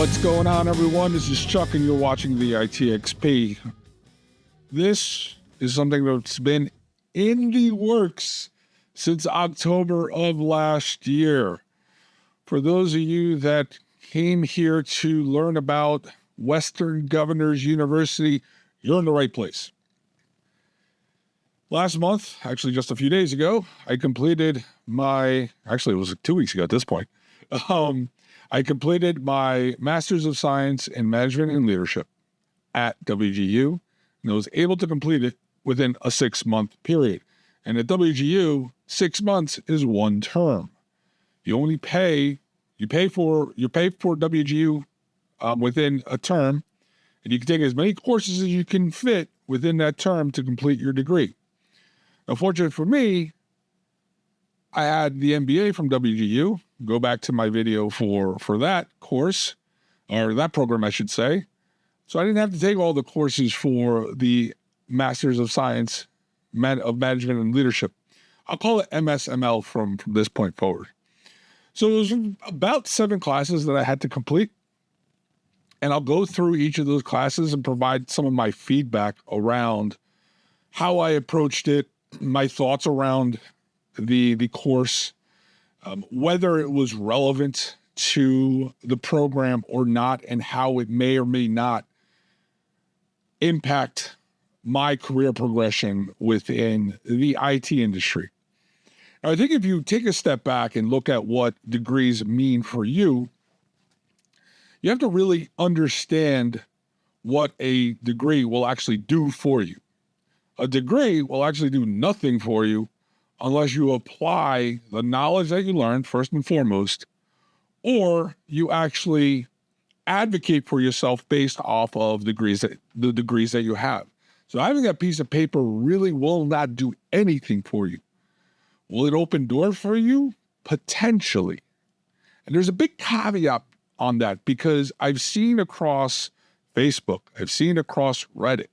What's going on, everyone? This is Chuck, and you're watching the ITXP. This is something that's been in the works since October of last year. For those of you that came here to learn about Western Governors University, you're in the right place. Last month, actually just a few days ago, I completed actually it was 2 weeks ago at this point, I completed my Master's of Science in Management and Leadership at WGU, and I was able to complete it within a 6-month period. And at WGU, 6 months is one term. You pay for WGU within a term, and you can take as many courses as you can fit within that term to complete your degree. Now, fortunately for me, I had the MBA from WGU. Go back to my video for that course, or that program, I should say. So I didn't have to take all the courses for the Masters of Science of Management and Leadership. I'll call it MSML from this point forward. So it was about 7 classes that I had to complete. And I'll go through each of those classes and provide some of my feedback around how I approached it, my thoughts around the course, whether it was relevant to the program or not, and how it may or may not impact my career progression within the IT industry. Now, I think if you take a step back and look at what degrees mean for you, you have to really understand what a degree will actually do for you. A degree will actually do nothing for you unless you apply the knowledge that you learned, first and foremost, or you actually advocate for yourself based off of the degrees that you have. So having that piece of paper really will not do anything for you. Will it open doors for you? Potentially. And there's a big caveat on that, because I've seen across Facebook, I've seen across Reddit,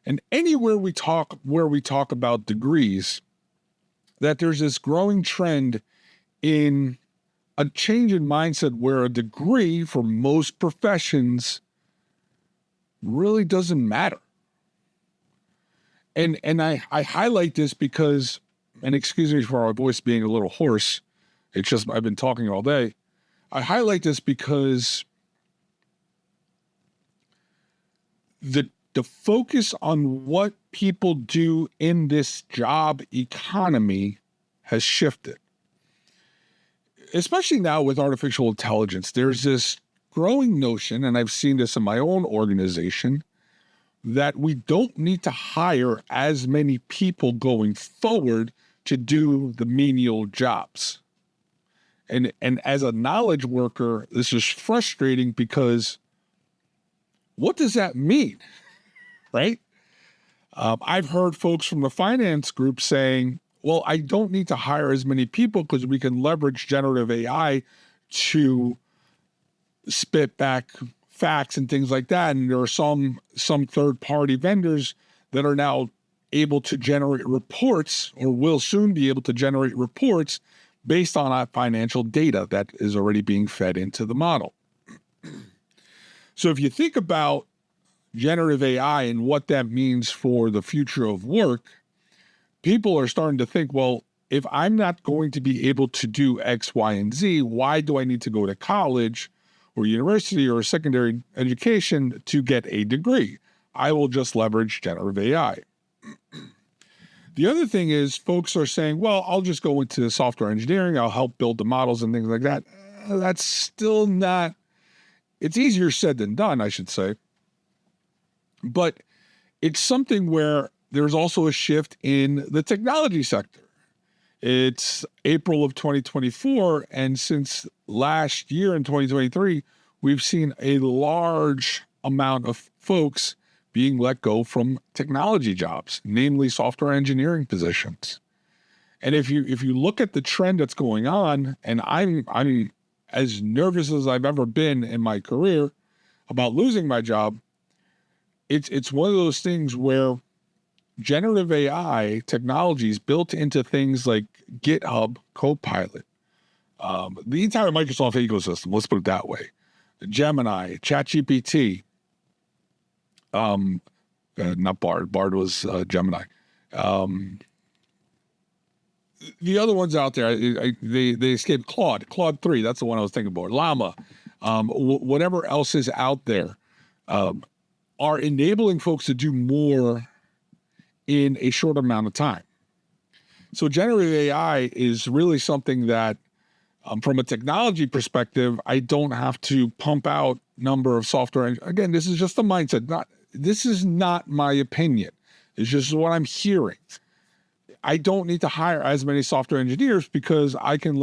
and anywhere we talk about degrees, that there's this growing trend in a change in mindset where a degree for most professions really doesn't matter. And I highlight this because, and excuse me for our voice being a little hoarse, it's just I've been talking all day. I highlight this because the focus on what people do in this job economy has shifted. Especially now with artificial intelligence, there's this growing notion, and I've seen this in my own organization, that we don't need to hire as many people going forward to do the menial jobs. And as a knowledge worker, this is frustrating because what does that mean? Right? I've heard folks from the finance group saying, well, I don't need to hire as many people because we can leverage generative AI to spit back facts and things like that. And there are some third-party vendors that are now able to generate reports, or will soon be able to generate reports based on our financial data that is already being fed into the model. So if you think about generative AI and what that means for the future of work, people are starting to think, well, if I'm not going to be able to do X, Y, and Z, why do I need to go to college or university or secondary education to get a degree? I will just leverage generative AI. The other thing is folks are saying, well, I'll just go into software engineering. I'll help build the models and things like that. That's still not, it's easier said than done, I should say. But it's something where there's also a shift in the technology sector. It's April of 2024, and since last year in 2023, we've seen a large amount of folks being let go from technology jobs, namely software engineering positions. And if you look at the trend that's going on, and I'm as nervous as I've ever been in my career about losing my job, it's one of those things where generative AI technologies built into things like GitHub Copilot, the entire Microsoft ecosystem, let's put it that way, Gemini, ChatGPT, not Bard. Bard was Gemini. The other ones out there, they escaped. Claude 3, that's the one I was thinking about. Llama, whatever else is out there, are enabling folks to do more in a short amount of time. So generative AI is really something that, from a technology perspective, I don't have to pump out number of software. Again, this is just a mindset. This is not my opinion. It's just what I'm hearing. I don't need to hire as many software engineers because I can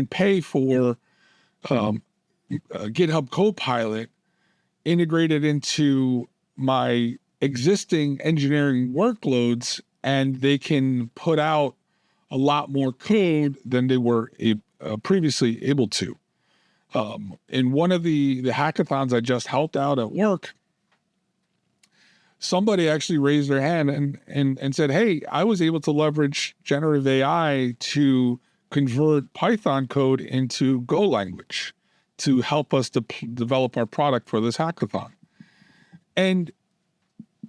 pay for GitHub Copilot integrated into my existing engineering workloads, and they can put out a lot more code than they were previously able to. In one of the hackathons I just helped out at work, somebody actually raised their hand and said, hey, I was able to leverage generative AI to convert Python code into Go language to help us to develop our product for this hackathon. And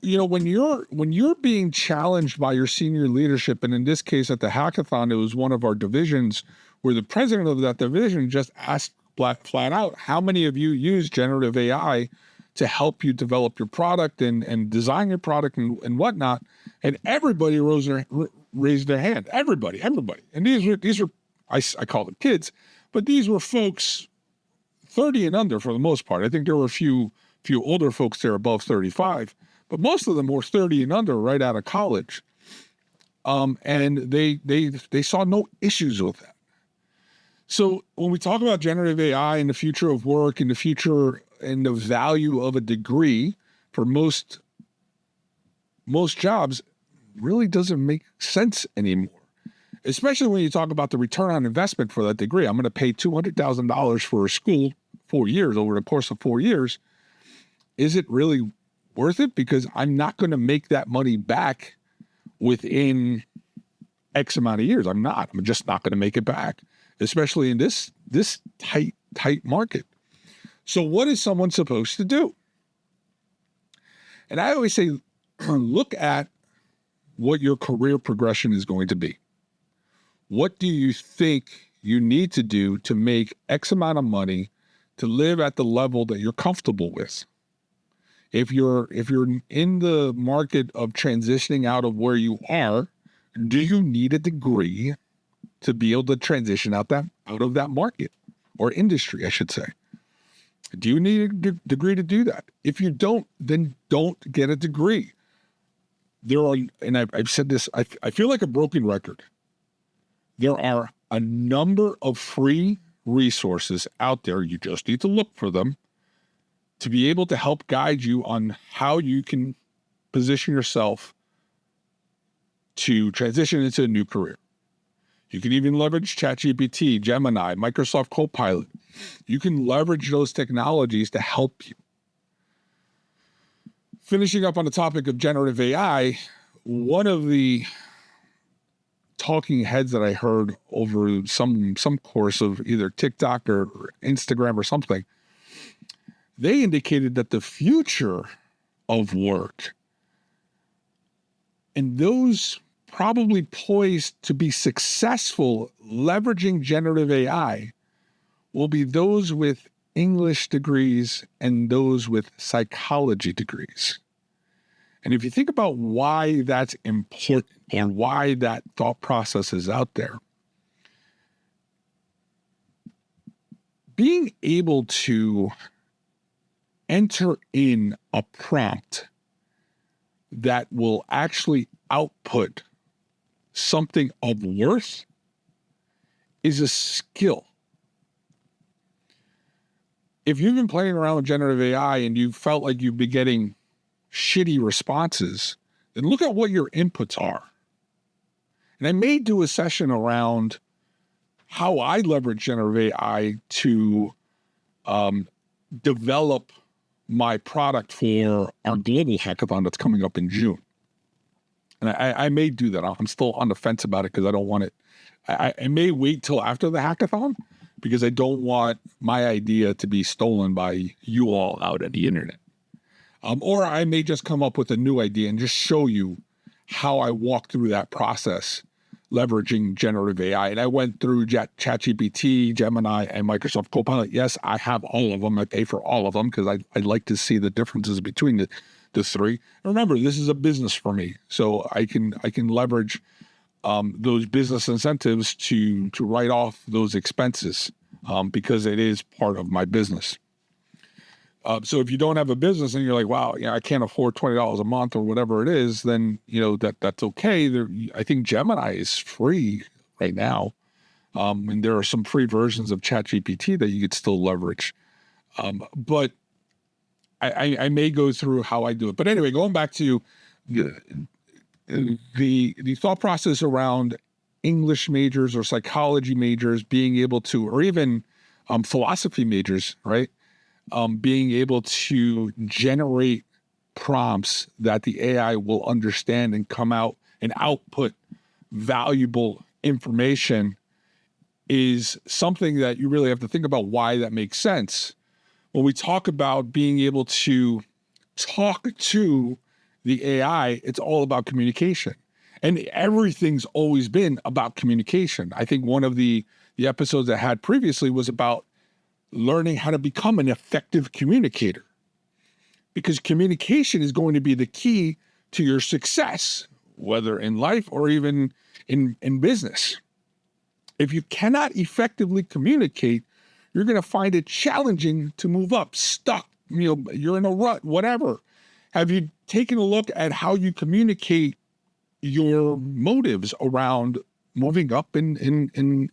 when you're being challenged by your senior leadership, and in this case at the hackathon, it was one of our divisions where the president of that division just asked flat out, how many of you use generative AI to help you develop your product and design your product and whatnot? And everybody raised their hand. Everybody. And these were I call them kids, but these were folks 30 and under for the most part. I think there were a few older folks there above 35. But most of them were 30 and under right out of college. And they saw no issues with that. So when we talk about generative AI and the future of work and the future and the value of a degree for most jobs, really doesn't make sense anymore. Especially when you talk about the return on investment for that degree. I'm going to pay $200,000 for a school 4 years over the course of 4 years. Is it really worth it? Because I'm not going to make that money back within X amount of years. I'm just not going to make it back, especially in this tight market. So what is someone supposed to do? And I always say, look at what your career progression is going to be. What do you think you need to do to make X amount of money to live at the level that you're comfortable with? If you're in the market of transitioning out of where you are, do you need a degree to be able to transition out of that market or industry, I should say? Do you need a degree to do that? If you don't, then don't get a degree. There are, and I've said this, I feel like a broken record. There are a number of free resources out there. You just need to look for them to be able to help guide you on how you can position yourself to transition into a new career. You can even leverage ChatGPT, Gemini, Microsoft Copilot. You can leverage those technologies to help you. Finishing up on the topic of generative AI, one of the talking heads that I heard over some course of either TikTok or Instagram or something, they indicated that the future of work and those probably poised to be successful leveraging generative AI will be those with English degrees and those with psychology degrees. And if you think about why that's important and why that thought process is out there, being able to enter in a prompt that will actually output something of worth is a skill. If you've been playing around with generative AI and you felt like you've been getting shitty responses, then look at what your inputs are. And I may do a session around how I leverage generative AI to develop my product for our global hackathon that's coming up in June. And I may do that. I'm still on the fence about it because I don't want it. I may wait till after the hackathon, because I don't want my idea to be stolen by you all out at the internet. Or I may just come up with a new idea and just show you how I walk through that process, leveraging generative AI. And I went through ChatGPT, Gemini, and Microsoft Copilot. Yes, I have all of them. I pay for all of them because I like to see the differences between the three. And remember, this is a business for me, so I can leverage those business incentives to write off those expenses because it is part of my business. So if you don't have a business and you're like, wow, I can't afford $20 a month or whatever it is, then that's okay. I think Gemini is free right now, and there are some free versions of ChatGPT that you could still leverage. But I may go through how I do it. But anyway, going back to the thought process around English majors or psychology majors being able to, or even philosophy majors, right? Being able to generate prompts that the AI will understand and come out and output valuable information is something that you really have to think about why that makes sense. When we talk about being able to talk to the AI, it's all about communication. And everything's always been about communication. I think one of the episodes I had previously was about learning how to become an effective communicator, because communication is going to be the key to your success, whether in life or even in business. If you cannot effectively communicate, you're going to find it challenging to move up, stuck, you're in a rut, whatever. Have you taken a look at how you communicate your motives around moving up in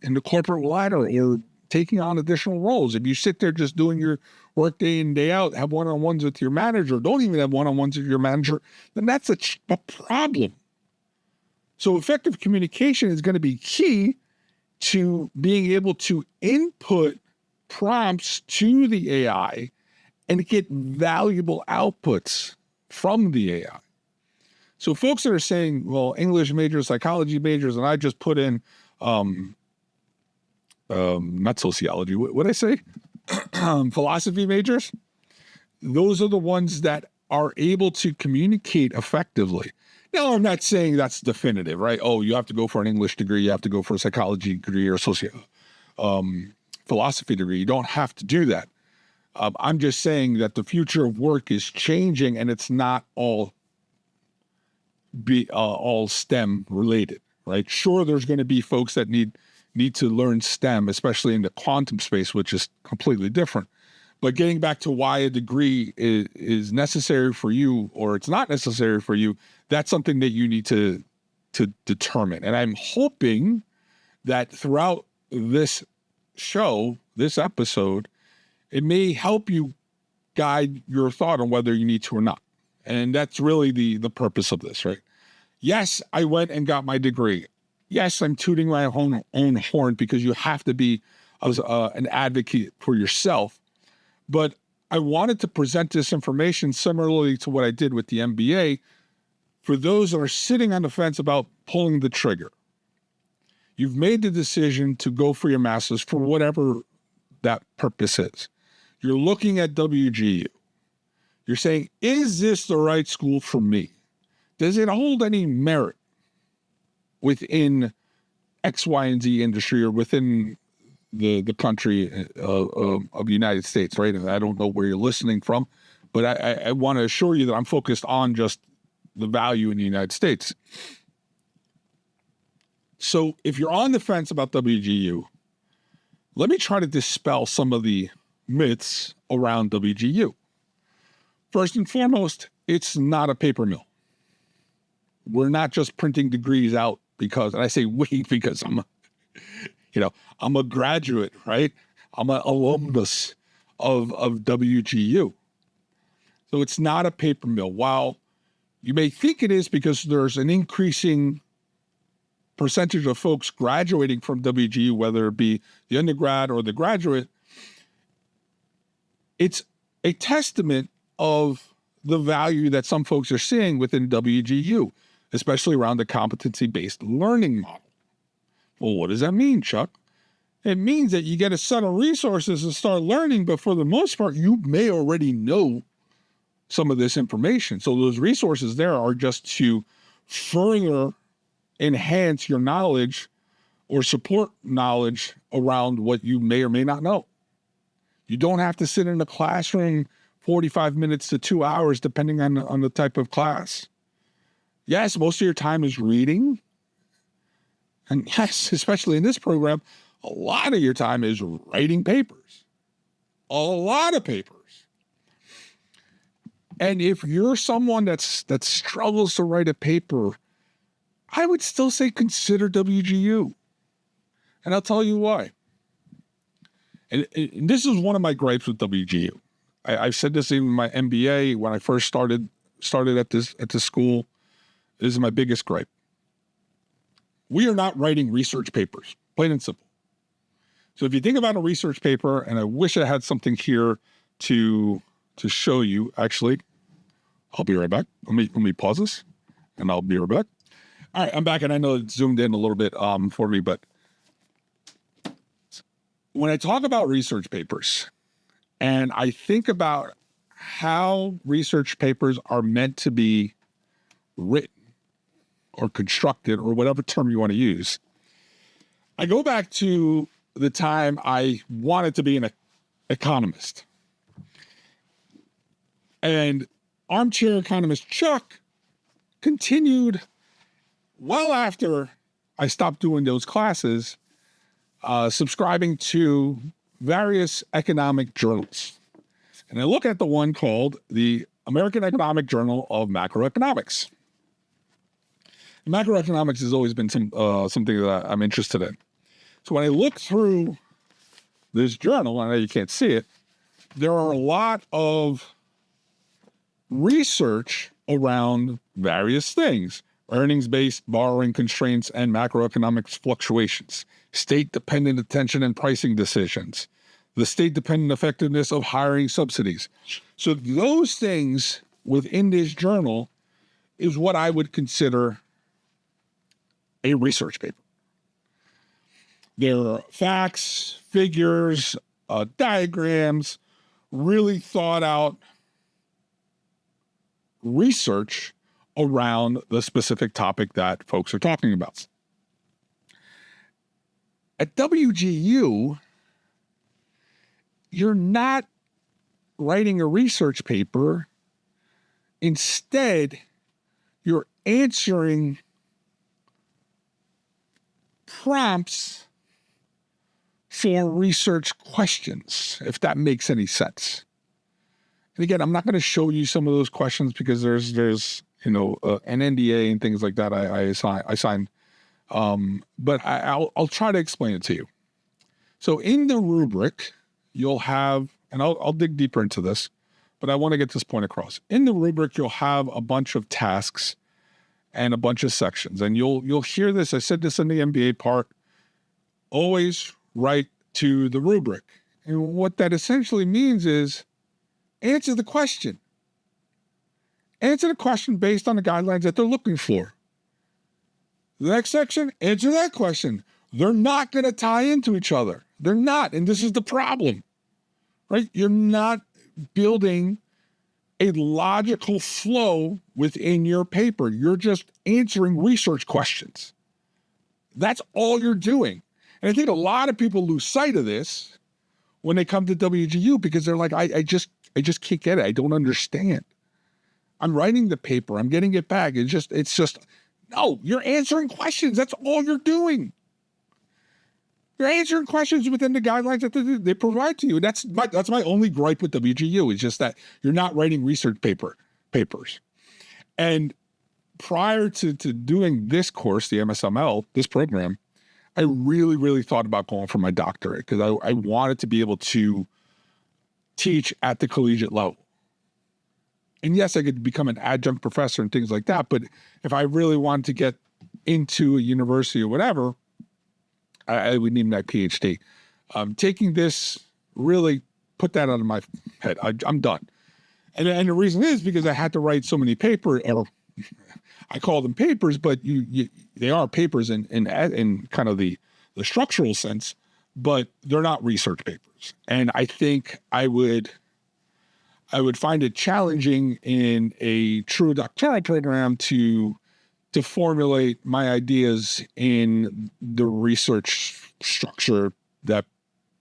the corporate ladder or taking on additional roles? If you sit there just doing your work day in, day out, have one-on-ones with your manager, don't even have one-on-ones with your manager, then that's a problem. So effective communication is going to be key to being able to input prompts to the AI and get valuable outputs from the AI. So folks that are saying, well, English majors, psychology majors, and I just put in, not sociology, what did I say? Philosophy majors, those are the ones that are able to communicate effectively. Now, I'm not saying that's definitive, right? Oh, you have to go for an English degree, you have to go for a psychology degree or philosophy degree. You don't have to do that. I'm just saying that the future of work is changing, and it's not all STEM related, right? Sure, there's going to be folks that need to learn STEM, especially in the quantum space, which is completely different. But getting back to why a degree is necessary for you or it's not necessary for you, that's something that you need to determine. And I'm hoping that throughout this show, this episode, it may help you guide your thought on whether you need to or not. And that's really the purpose of this, right? Yes, I went and got my degree. Yes, I'm tooting my own horn because you have to be an advocate for yourself. But I wanted to present this information similarly to what I did with the MBA for those that are sitting on the fence about pulling the trigger. You've made the decision to go for your master's for whatever that purpose is. You're looking at WGU. You're saying, is this the right school for me? Does it hold any merit within X, Y, and Z industry or within the country of the United States, right? And I don't know where you're listening from, but I want to assure you that I'm focused on just the value in the United States. So if you're on the fence about WGU, let me try to dispel some of the myths around WGU. First and foremost, it's not a paper mill. We're not just printing degrees out because, and I say we because I'm a graduate, right? I'm an alumnus of WGU. So it's not a paper mill. While you may think it is because there's an increasing percentage of folks graduating from WGU, whether it be the undergrad or the graduate, it's a testament of the value that some folks are seeing within WGU, especially around the competency-based learning model. Well, what does that mean, Chuck? It means that you get a set of resources to start learning, but for the most part, you may already know some of this information. So those resources there are just to further enhance your knowledge or support knowledge around what you may or may not know. You don't have to sit in a classroom 45 minutes to 2 hours, depending on the type of class. Yes, most of your time is reading. And yes, especially in this program, a lot of your time is writing papers. A lot of papers. And if you're someone that struggles to write a paper, I would still say consider WGU. And I'll tell you why. And this is one of my gripes with WGU. I've said this in my MBA when I first started at this school. This is my biggest gripe. We are not writing research papers, plain and simple. So if you think about a research paper, and I wish I had something here to show you, actually, I'll be right back. Let me pause this, and I'll be right back. All right, I'm back, and I know it's zoomed in a little bit for me, but when I talk about research papers, and I think about how research papers are meant to be written or constructed, or whatever term you want to use, I go back to the time I wanted to be an economist. And armchair economist Chuck continued well after I stopped doing those classes, subscribing to various economic journals. And I look at the one called the American Economic Journal of Macroeconomics. And macroeconomics has always been something that I'm interested in. So when I look through this journal, I know you can't see it, there are a lot of research around various things: earnings-based borrowing constraints and macroeconomic fluctuations, state-dependent attention and pricing decisions, the state-dependent effectiveness of hiring subsidies. So those things within this journal is what I would consider a research paper. There are facts, figures, diagrams, really thought out research around the specific topic that folks are talking about. At WGU, you're not writing a research paper. Instead, you're answering prompts for research questions, if that makes any sense. And again, I'm not going to show you some of those questions because there's an NDA and things like that I signed. But I'll try to explain it to you. So in the rubric, you'll have, and I'll dig deeper into this, but I want to get this point across. In the rubric, you'll have a bunch of tasks and a bunch of sections, and you'll hear this. I said this in the MBA part. Always write to the rubric, and what that essentially means is answer the question. Answer the question based on the guidelines that they're looking for. The next section, answer that question. They're not going to tie into each other. They're not, and this is the problem, right? You're not building a logical flow within your paper. You're just answering research questions. That's all you're doing. And I think a lot of people lose sight of this when they come to WGU because they're like, I just can't get it. I don't understand. I'm writing the paper. I'm getting it back. It's just, no, you're answering questions. That's all you're doing. You're answering questions within the guidelines that they provide to you. That's my only gripe with WGU. Is just that you're not writing research papers. And prior to doing this course, the MSML, this program, I really, really thought about going for my doctorate because I wanted to be able to teach at the collegiate level. And yes, I could become an adjunct professor and things like that. But if I really wanted to get into a university or whatever, I would need my PhD. Taking this really put that out of my head. I'm done. And the reason is because I had to write so many papers, or I call them papers, but they are papers in kind of the structural sense. but they're not research papers. And I think I would find it challenging in a true doctoral program to formulate my ideas in the research structure that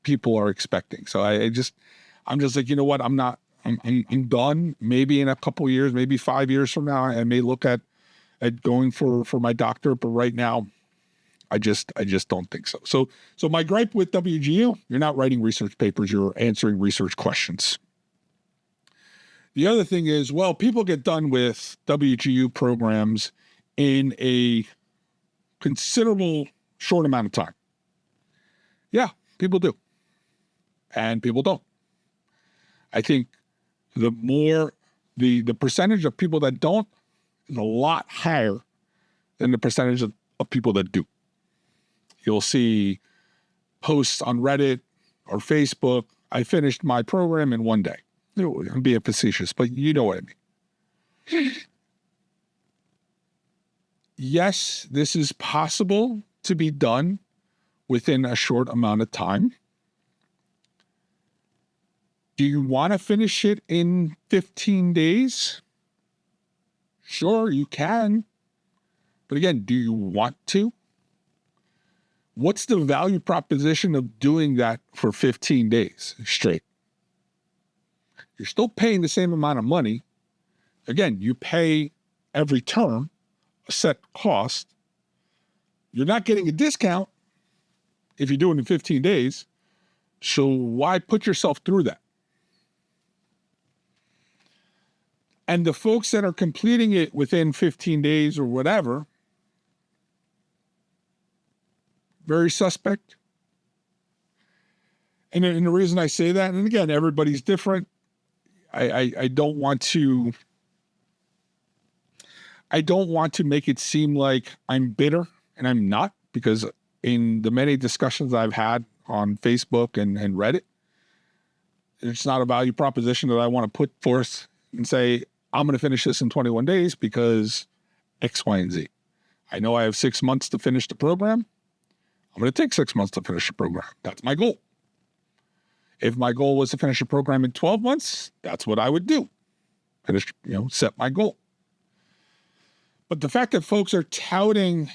people are expecting. So I'm just like, you know what? I'm done. Maybe in a couple of years, maybe 5 years from now, I may look at going for my doctorate. But right now, I just don't think so. So my gripe with WGU, you're not writing research papers, you're answering research questions. The other thing is, well, people get done with WGU programs in a considerable short amount of time. Yeah, people do. And people don't. I think the percentage of people that don't is a lot higher than the percentage of people that do. You'll see posts on Reddit or Facebook, I finished my program in one day. I'm being facetious, but you know what I mean. Yes, this is possible to be done within a short amount of time. Do you want to finish it in 15 days? Sure, you can. But again, do you want to? What's the value proposition of doing that for 15 days straight? You're still paying the same amount of money. Again, you pay every term a set cost. You're not getting a discount if you do it in 15 days. So why put yourself through that? And the folks that are completing it within 15 days or whatever, very suspect. And the reason I say that, and again, everybody's different. I don't want to make it seem like I'm bitter, and I'm not, because in the many discussions I've had on Facebook and Reddit, it's not a value proposition that I want to put forth and say, I'm going to finish this in 21 days because X, Y, and Z. I know I have 6 months to finish the program. I'm going to take 6 months to finish the program. That's my goal. If my goal was to finish a program in 12 months, that's what I would do. Set my goal. But the fact that folks are touting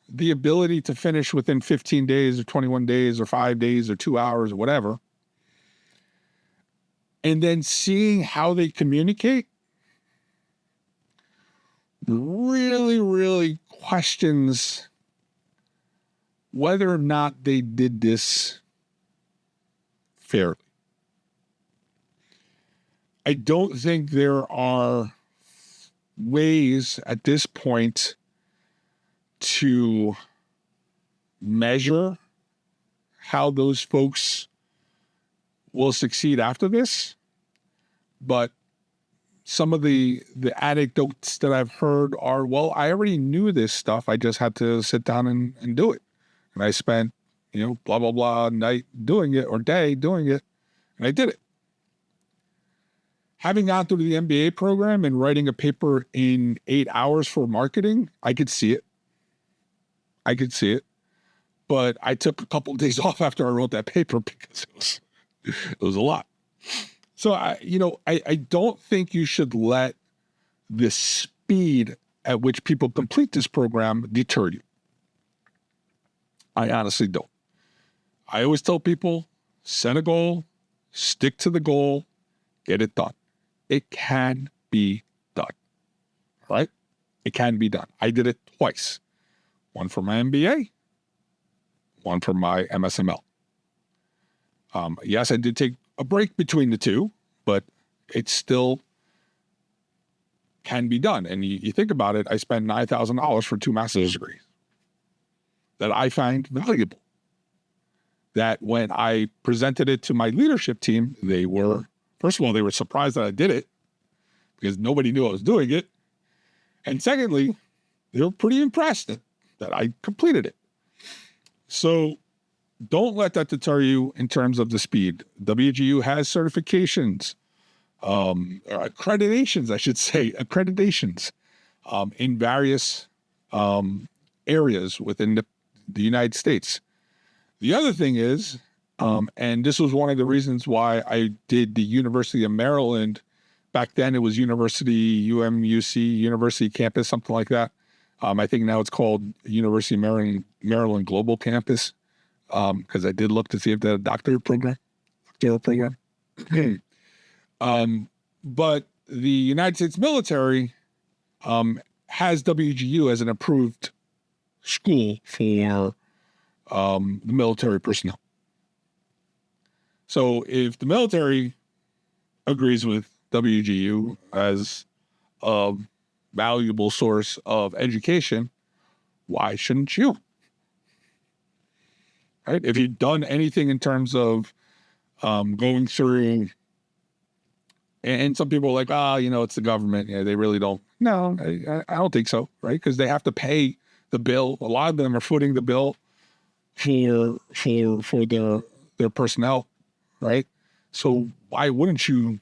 the ability to finish within 15 days or 21 days or 5 days or 2 hours or whatever, and then seeing how they communicate really, really questions whether or not they did this fairly. I don't think there are ways at this point to measure how those folks will succeed after this. But some of the anecdotes that I've heard are, well, I already knew this stuff. I just had to sit down and do it. And I spent, blah, blah, blah, night doing it or day doing it. And I did it. Having gone through the MBA program and writing a paper in 8 hours for marketing, I could see it. But I took a couple of days off after I wrote that paper because it was a lot. So I don't think you should let the speed at which people complete this program deter you. I honestly don't. I always tell people, set a goal, stick to the goal, get it done. It can be done, right? It can be done. I did it twice. One for my MBA, one for my MSML. Yes, I did take a break between the two, but it still can be done. And you think about it, I spent $9,000 for 2 master's degrees that I find valuable. That when I presented it to my leadership team, they were surprised that I did it because nobody knew I was doing it. And secondly, they were pretty impressed that I completed it. So don't let that deter you in terms of the speed. WGU has certifications, or accreditations, I should say, in various areas within the United States. The other thing is, and this was one of the reasons why I did the University of Maryland. Back then it was University UMUC, University Campus, something like that. I think now it's called University of Maryland Global Campus, because I did look to see if they had a doctorate program. But the United States military has WGU as an approved school for the military personnel. So if the military agrees with WGU as a valuable source of education, why shouldn't you? Right? If you've done anything in terms of going through, and some people are like, it's the government. Yeah, they really don't. No, I don't think so, right? Because they have to pay the bill. A lot of them are footing the bill for their personnel, right? So why wouldn't you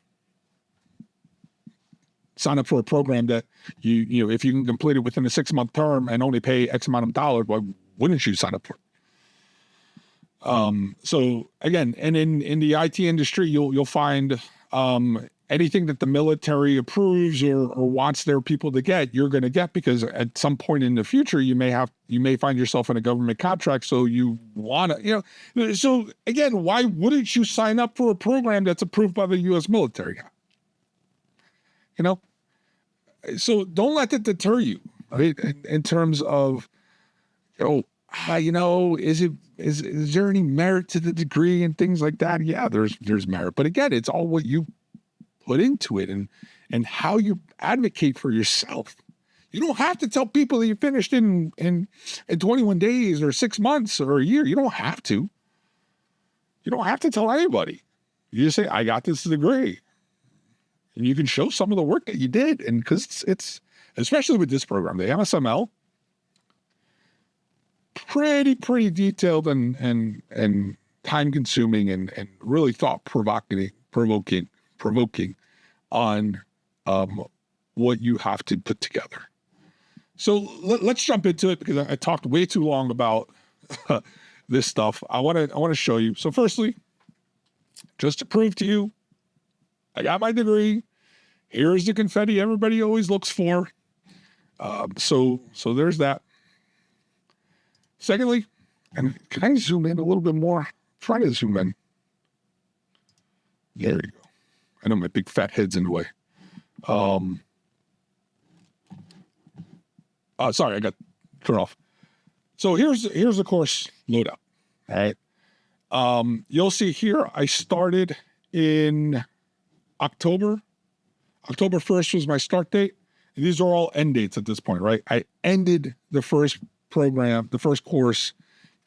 sign up for a program that you if you can complete it within a 6-month term and only pay X amount of dollars, why wouldn't you sign up for it? So again, and in the IT industry, you'll find anything that the military approves or wants their people to get, you're going to get, because at some point in the future, you may find yourself in a government contract. So you want to, so again, why wouldn't you sign up for a program that's approved by the U.S. military? So don't let that deter you, right? In terms of, is there any merit to the degree and things like that? Yeah, there's merit, but again, it's all what you put into it and how you advocate for yourself. You don't have to tell people that you finished in 21 days or 6 months or a year. You don't have to. You don't have to tell anybody. You just say, I got this degree. And you can show some of the work that you did. And because it's, especially with this program, the MSML, pretty detailed and time consuming and really thought provoking on what you have to put together. So let's jump into it, because I talked way too long about this stuff. I want to show you. So firstly, just to prove to you, I got my degree. Here's the confetti everybody always looks for. So there's that. Secondly, and can I zoom in a little bit more? Try to zoom in. There you go. I know my big fat head's in the way. Sorry, I got turned off. So here's the course loadout. All right. You'll see here, I started in October. October 1st was my start date. And these are all end dates at this point, right? I ended the first program, the first course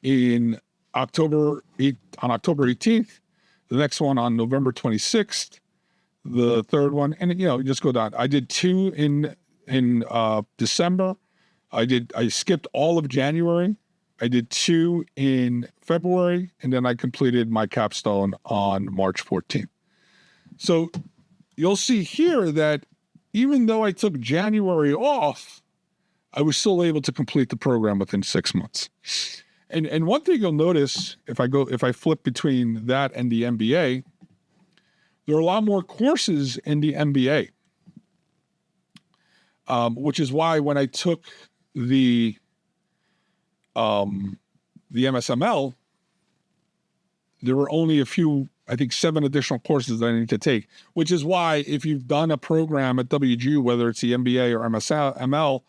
on October 18th, the next one on November 26th, the third one, and just go down. I did 2 in December. I skipped all of January. I did 2 in February, and then I completed my capstone on March 14th. So you'll see here that even though I took January off, I was still able to complete the program within 6 months. And one thing you'll notice if I flip between that and the MBA, there are a lot more courses in the MBA, which is why when I took the MSML, there were only a few, I think 7 additional courses that I need to take, which is why if you've done a program at WGU, whether it's the MBA or MSML,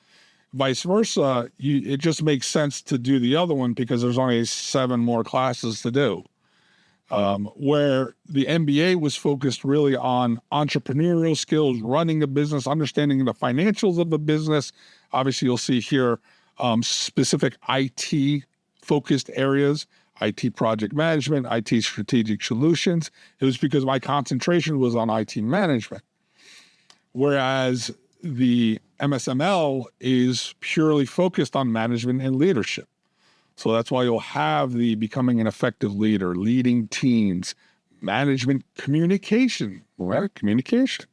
vice versa, it just makes sense to do the other one because there's only 7 more classes to do. Where the MBA was focused really on entrepreneurial skills, running a business, understanding the financials of the business. Obviously, you'll see here specific IT-focused areas, IT project management, IT strategic solutions. It was because my concentration was on IT management. Whereas the MSML is purely focused on management and leadership. So that's why you'll have the becoming an effective leader, leading teams, management communication, right? Communication,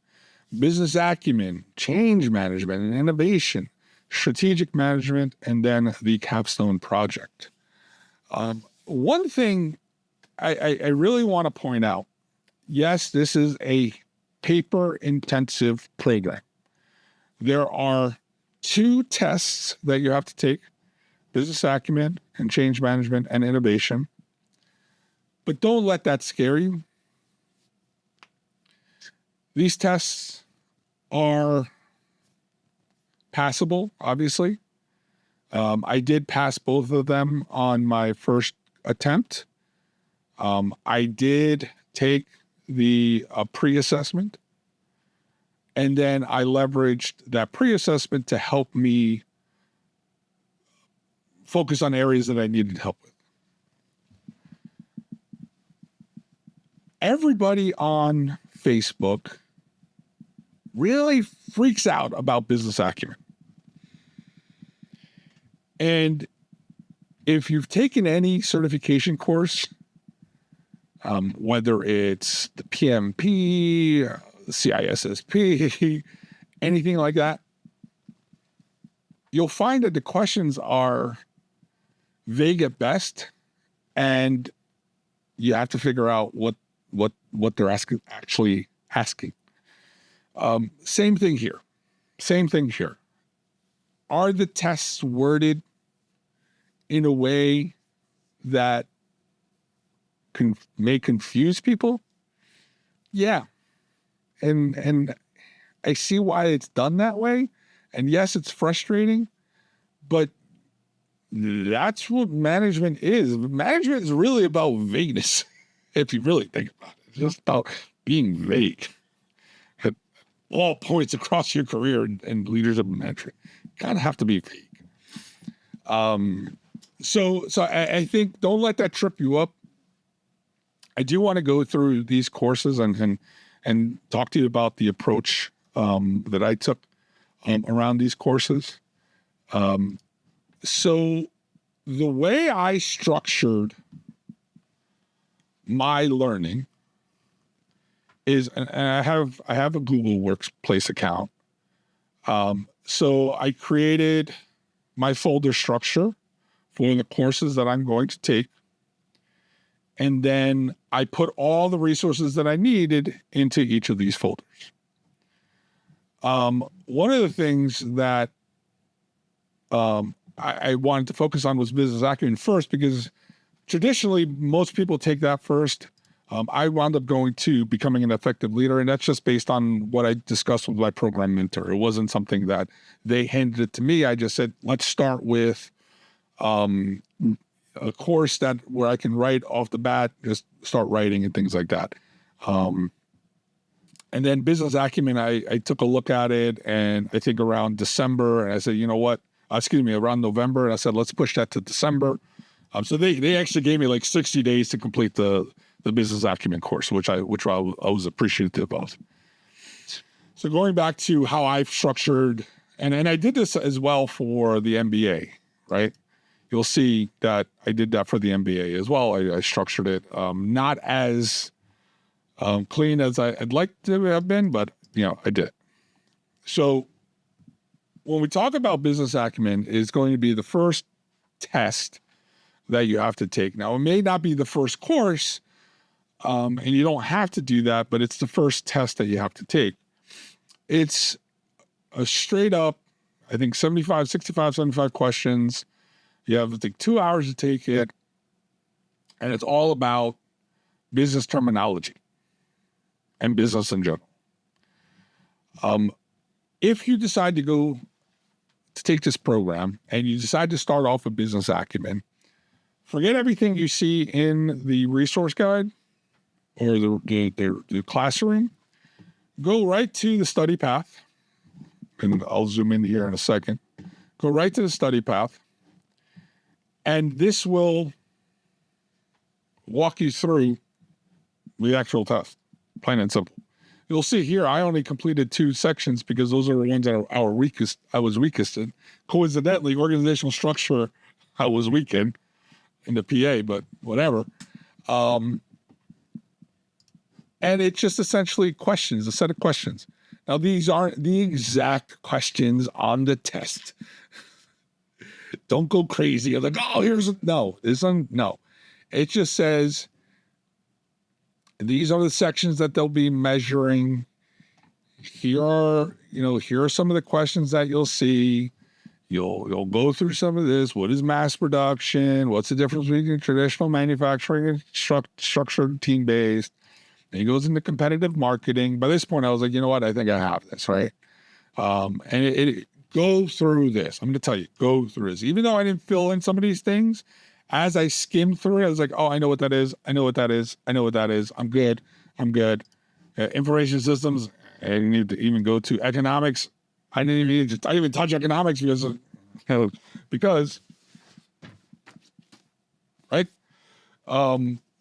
business acumen, change management and innovation, strategic management, and then the capstone project. one thing I really want to point out, yes, this is a paper-intensive program. There are 2 tests that you have to take, business acumen and change management and innovation. But don't let that scare you. These tests are passable, obviously. I did pass both of them on my first attempt. I did take the pre-assessment, and then I leveraged that pre-assessment to help me focus on areas that I needed help with. Everybody on Facebook really freaks out about business acumen. And if you've taken any certification course, whether it's the PMP, the CISSP, anything like that, you'll find that the questions are vague at best, and you have to figure out what they're actually asking. Same thing here. Are the tests worded in a way that may confuse people? Yeah. And I see why it's done that way. And yes, it's frustrating, but that's what management is. Management is really about vagueness, if you really think about it. It's just about being vague at all points across your career and leadership and management. You kind of have to be vague. So I think don't let that trip you up. I do want to go through these courses and talk to you about the approach that I took around these courses. So the way I structured my learning is, and I have a Google Workspace account. So I created my folder structure for the courses that I'm going to take. And then I put all the resources that I needed into each of these folders. One of the things that I wanted to focus on was business acumen first, because traditionally most people take that first. I wound up going to becoming an effective leader, and that's just based on what I discussed with my program mentor. It wasn't something that they handed it to me. I just said, let's start with a course where I can write off the bat, just start writing and things like that. And then business acumen, I took a look at it, and I think around December, and I said, you know what? Around November, and I said, let's push that to December. So they actually gave me like 60 days to complete the business acumen course, which I was appreciative of. So going back to how I've structured, and I did this as well for the MBA, right? You'll see that I did that for the MBA as well. I structured it not as clean as I'd like to have been, but I did. So when we talk about business acumen, it's going to be the first test that you have to take. Now, it may not be the first course, and you don't have to do that, but it's the first test that you have to take. It's a straight up, I think 75 questions. You have, I think, 2 hours to take it, and it's all about business terminology and business in general. If you decide to take this program and you decide to start off with business acumen, forget everything you see in the resource guide or the classroom. Go right to the study path, and I'll zoom in here in a second. Go right to the study path, and this will walk you through the actual test, plain and simple. You'll see here, I only completed 2 sections because those are the ones that I was weakest in. Coincidentally, organizational structure, I was weak in the PA, but whatever. And it's just essentially questions, a set of questions. Now, these aren't the exact questions on the test. Don't go crazy. I'm like, no. It just says, these are the sections that they'll be measuring. Here are some of the questions that you'll see. You'll go through some of this. What is mass production? What's the difference between traditional manufacturing and structured team-based? And he goes into competitive marketing. By this point, I was like, you know what? I think I have this, right? And it go through this. I'm going to tell you, go through this. Even though I didn't fill in some of these things, as I skimmed through it, I was like, oh, I know what that is. I know what that is. I know what that is. I'm good. Information systems. I didn't need to even go to economics. I didn't even touch economics because, right?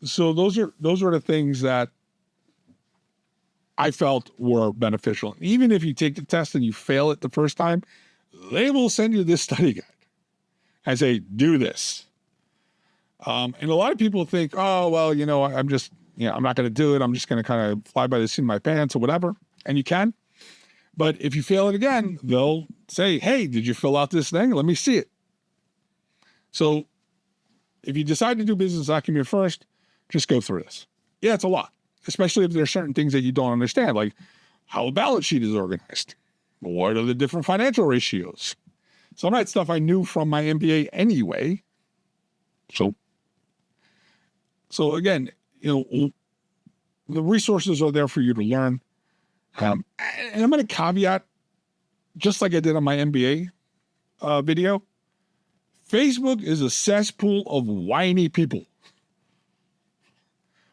So those are the things that I felt were beneficial. Even if you take the test and you fail it the first time, they will send you this study guide and say, do this. And a lot of people think, oh, well, I'm not going to do it. I'm just going to kind of fly by the seat of my pants or whatever. And you can. But if you fail it again, they'll say, hey, did you fill out this thing? Let me see it. So if you decide to do business acumen first, just go through this. Yeah, it's a lot, especially if there are certain things that you don't understand, like how a balance sheet is organized. What are the different financial ratios? Some of that stuff I knew from my MBA anyway. So again, the resources are there for you to learn. And I'm going to caveat, just like I did on my MBA video, Facebook is a cesspool of whiny people.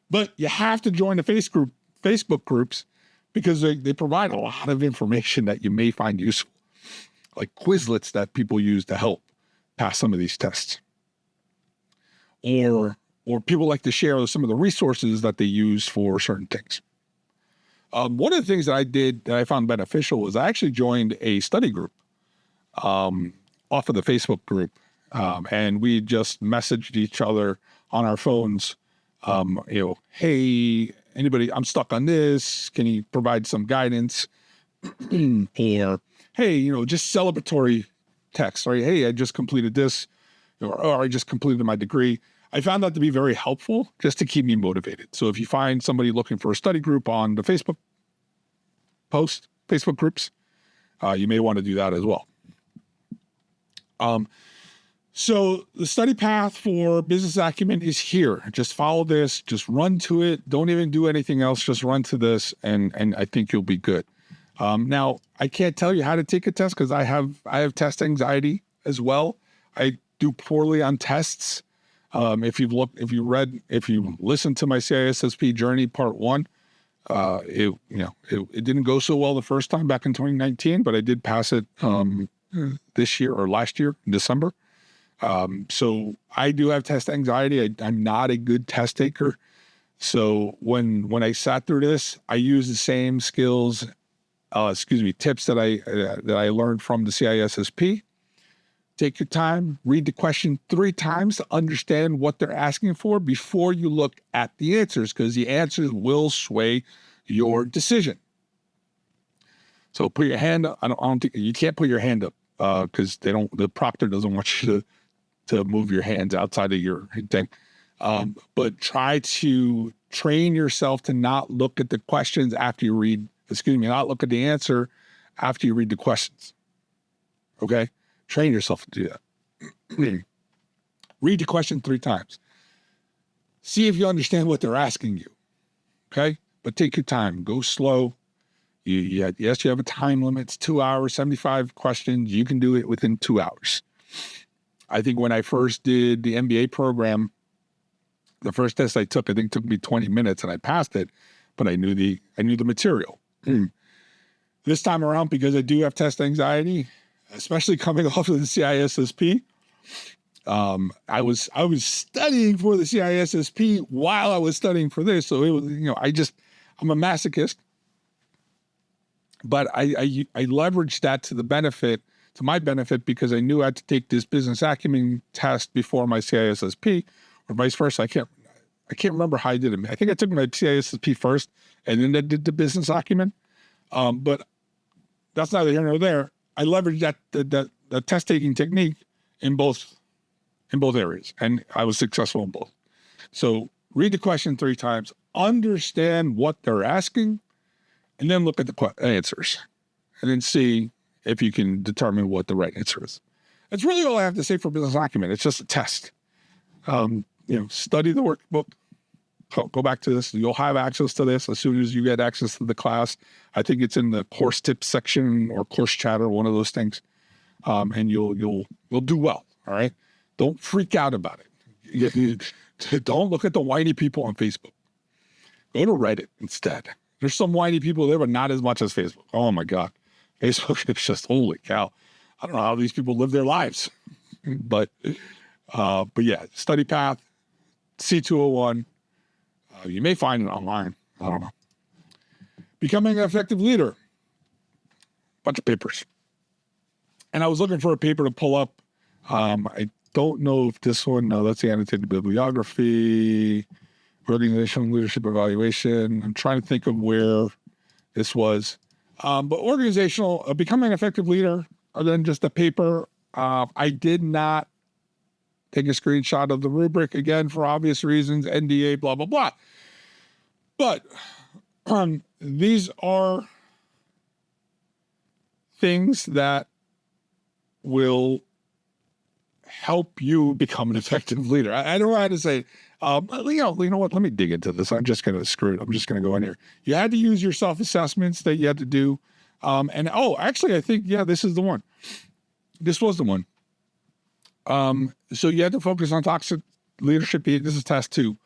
But you have to join the Facebook groups because they provide a lot of information that you may find useful, like Quizlets that people use to help pass some of these tests. Or people like to share some of the resources that they use for certain things. One of the things that I did that I found beneficial was I actually joined a study group off of the Facebook group. And we just messaged each other on our phones, hey, anybody, I'm stuck on this. Can you provide some guidance? Or, hey, just celebratory text, right? Hey, I just completed this, or I just completed my degree. I found that to be very helpful just to keep me motivated. So if you find somebody looking for a study group on the Facebook groups, you may want to do that as well. So the study path for business acumen is here. Just follow this, just run to it. Don't even do anything else. Just run to this and I think you'll be good. Now I can't tell you how to take a test because I have test anxiety as well. I do poorly on tests. If you listen to my CISSP journey part 1, it didn't go so well the first time back in 2019, but I did pass it this year or last year in December. So I do have test anxiety. I'm not a good test taker. So when I sat through this, I used the same skills, tips that I learned from the CISSP. Take your time, read the question 3 times to understand what they're asking for before you look at the answers, because the answers will sway your decision. So put your hand up. I don't think you can't put your hand up because the proctor doesn't want you to move your hands outside of your thing. But try to train yourself to not look at the questions after you not look at the answer after you read the questions. Okay? Train yourself to do that. Read the question 3 times. See if you understand what they're asking you. Okay? But take your time. Go slow. Yes, you have a time limit. It's 2 hours, 75 questions. You can do it within 2 hours. I think when I first did the MBA program, the first test I took, took me 20 minutes and I passed it, but I knew the material. This time around, because I do have test anxiety, especially coming off of the CISSP, I was studying for the CISSP while I was studying for this. So it was, I'm a masochist, but I leveraged that to my benefit, because I knew I had to take this business acumen test before my CISSP, or vice versa. I can't remember how I did it. I think I took my CISSP first and then I did the business acumen. But that's neither here nor there. I leveraged that test taking technique in both areas, and I was successful in both. So read the question 3 times, understand what they're asking, and then look at the answers, and then see if you can determine what the right answer is. That's really all I have to say for business acumen. It's just a test. Study the workbook. Go back to this. You'll have access to this as soon as you get access to the class. I think it's in the course tips section or course chatter, one of those things. And you'll do well. All right. Don't freak out about it. Don't look at the whiny people on Facebook. Go to Reddit instead. There's some whiny people there, but not as much as Facebook. Oh my God. Facebook is just, holy cow. I don't know how these people live their lives. But yeah, study path, C201. You may find it online. I don't know. Becoming an effective leader. Bunch of papers. And I was looking for a paper to pull up. I don't know if this one, no, that's the annotated bibliography, organizational leadership evaluation. I'm trying to think of where this was. But organizational, becoming an effective leader, other than just a paper, I did not take a screenshot of the rubric, again, for obvious reasons, NDA, blah, blah, blah. But these are things that will help you become an effective leader. I don't know how to say, you know what, let me dig into this. I'm just going to screw it. I'm just going to go in here. You had to use your self-assessments that you had to do. Actually, I think, this is the one. This was the one. So you had to focus on toxic leadership. This is task 2.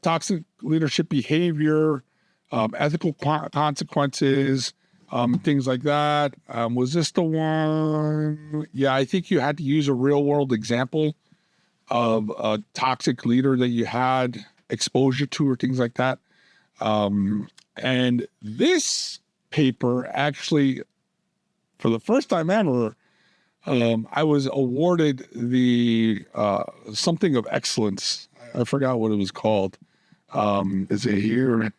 Toxic leadership behavior, ethical consequences, things like that. Was this the one? Yeah, I think you had to use a real world example of a toxic leader that you had exposure to or things like that. And this paper actually, for the first time ever, I was awarded the something of excellence. I forgot what it was called. Is it here?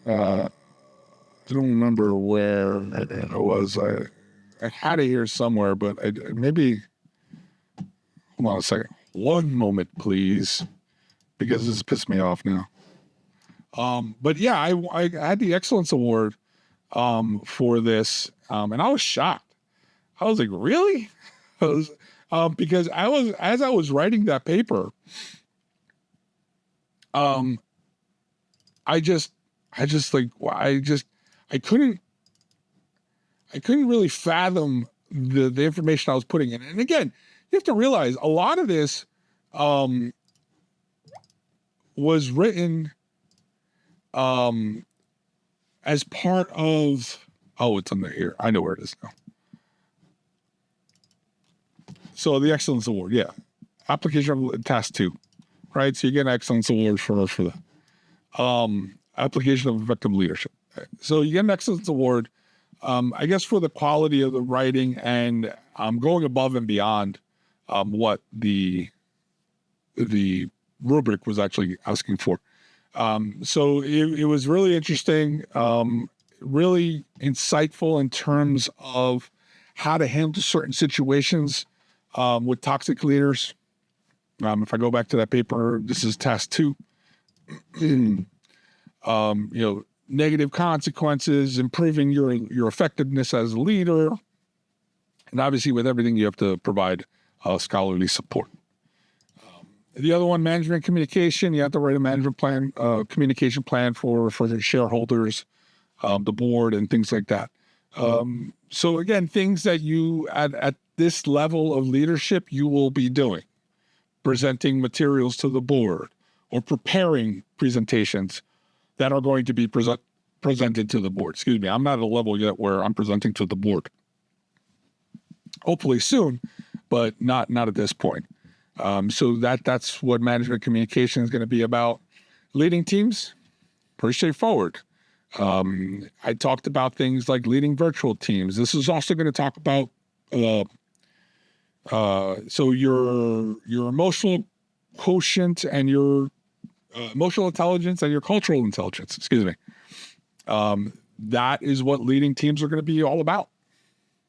I don't remember where it was. I had it here somewhere, but maybe, hold on a second. One moment, please, because this pissed me off now. But yeah, I had the Excellence Award for this, and I was shocked. I was like, really? Because as I was writing that paper, I couldn't really fathom the information I was putting in. And again, you have to realize a lot of this was written as part of, it's under here. I know where it is now. So the Excellence Award, yeah. Application of task 2, right? So you get an Excellence Award for the application of effective leadership. So you get an Excellence Award, I guess, for the quality of the writing and going above and beyond what the rubric was actually asking for. So it was really interesting, really insightful in terms of how to handle certain situations with toxic leaders. If I go back to that paper, this is task 2. Negative consequences, improving your effectiveness as a leader, and obviously with everything you have to provide scholarly support. The other one, management communication, you have to write a management plan, communication plan for the shareholders, the board, and things like that. So again, things that you at this level of leadership you will be doing, presenting materials to the board or preparing presentations that are going to be presented to the board. Excuse me, I'm not at a level yet where I'm presenting to the board. Hopefully soon, but not at this point. So that's what management communication is going to be about. Leading teams, pretty straightforward. I talked about things like leading virtual teams. This is also going to talk about so your emotional quotient and your emotional intelligence and your cultural intelligence. Excuse me. That is what leading teams are going to be all about.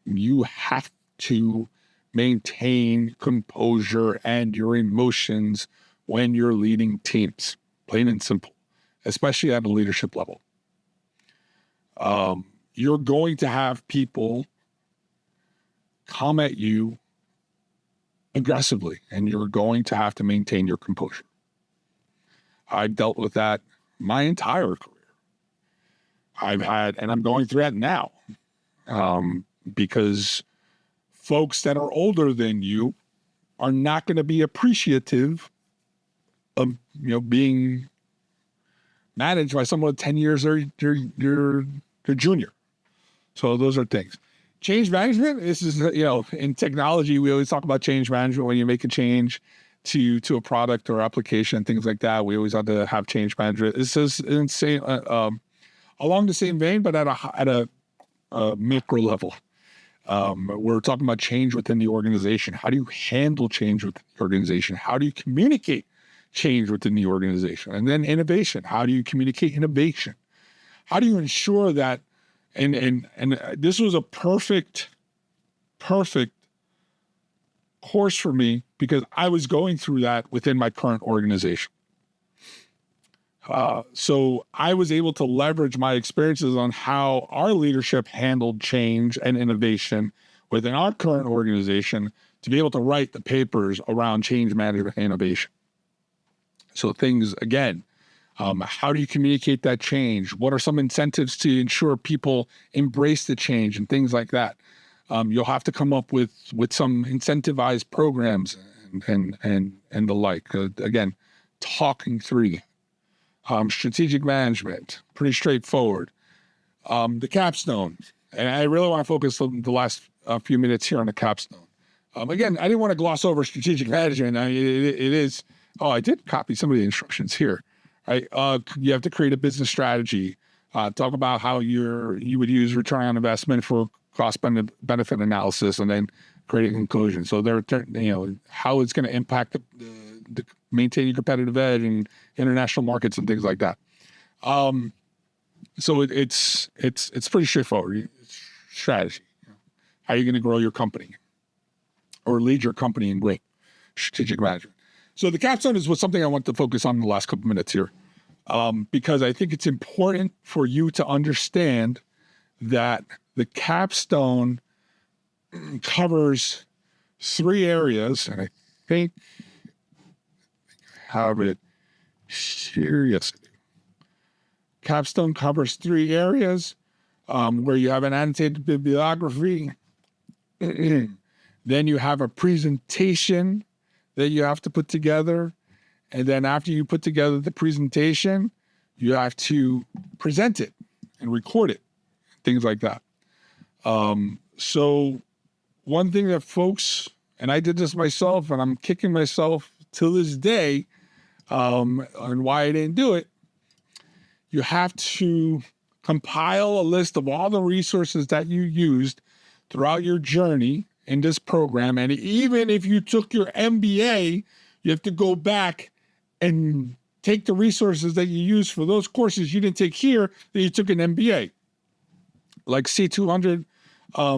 You have to maintain composure and your emotions when you're leading teams, plain and simple, especially at a leadership level. You're going to have people come at you aggressively, and you're going to have to maintain your composure. I've dealt with that my entire career. And I'm going through that now, because folks that are older than you are not going to be appreciative of, being managed by someone 10 years or your junior. So those are things. Change management, this is, in technology, we always talk about change management when you make a change to a product or application, things like that. We always have to have change management. This is insane, along the same vein, but at a macro level. We're talking about change within the organization. How do you handle change within the organization? How do you communicate change within the organization? And then innovation. How do you communicate innovation? How do you ensure that, and this was a perfect course for me because I was going through that within my current organization. So I was able to leverage my experiences on how our leadership handled change and innovation within our current organization to be able to write the papers around change management and innovation. So things, again, how do you communicate that change? What are some incentives to ensure people embrace the change and things like that? You'll have to come up with some incentivized programs and the like. Again, talking through strategic management, pretty straightforward. The capstone, and I really want to focus on the last few minutes here on the capstone. Again, I didn't want to gloss over strategic management. It is. Oh, I did copy some of the instructions here. Right? You have to create a business strategy. Talk about how you would use return on investment for cost benefit analysis, and then create a conclusion. So how it's going to impact the maintaining competitive edge in international markets and things like that. So it's pretty straightforward. It's strategy. How are you going to grow your company or lead your company in growth? Strategic management. So the capstone is something I want to focus on in the last couple minutes here, because I think it's important for you to understand that the capstone covers 3 areas, and I think I have it here. Yes, capstone covers 3 areas, where you have an annotated bibliography, then you have a presentation that you have to put together, and then after you put together the presentation, you have to present it and record it, things like that. So one thing that folks, and I did this myself, and I'm kicking myself to this day, on why I didn't do it, you have to compile a list of all the resources that you used throughout your journey in this program. And even if you took your MBA, you have to go back and take the resources that you used for those courses you didn't take here that you took an MBA. Like C200,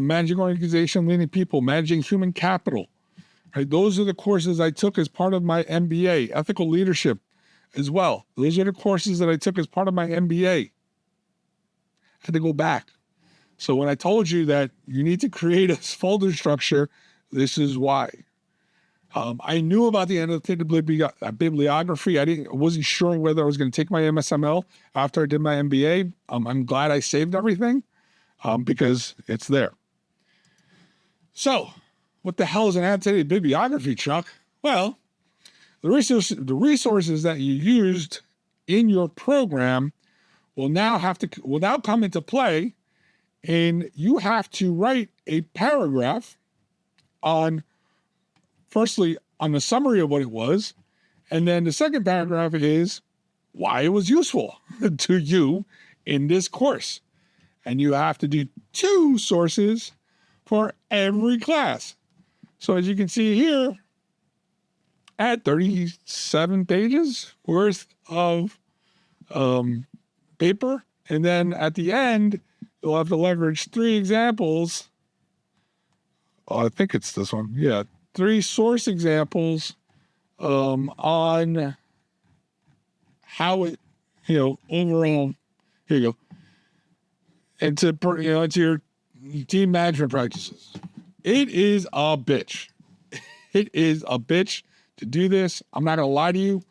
managing organization, leading people, managing human capital. Right? Those are the courses I took as part of my MBA. Ethical leadership as well. Those are the courses that I took as part of my MBA. I had to go back. So when I told you that you need to create a folder structure, this is why. I knew about the annotated bibliography. I wasn't sure whether I was going to take my MSML after I did my MBA. I'm glad I saved everything, because it's there. So what the hell is an annotated bibliography, Chuck? Well, the resources that you used in your program will now come into play, and you have to write a paragraph firstly on the summary of what it was, and then the second paragraph is why it was useful to you in this course. And you have to do 2 sources for every class. So as you can see here, I had 37 pages worth of paper. And then at the end, you'll have to leverage 3 examples. Oh, I think it's this one. Yeah, 3 source examples on how it, overall, here you go, into your team management practices. It is a bitch. It is a bitch to do this. I'm not going to lie to you.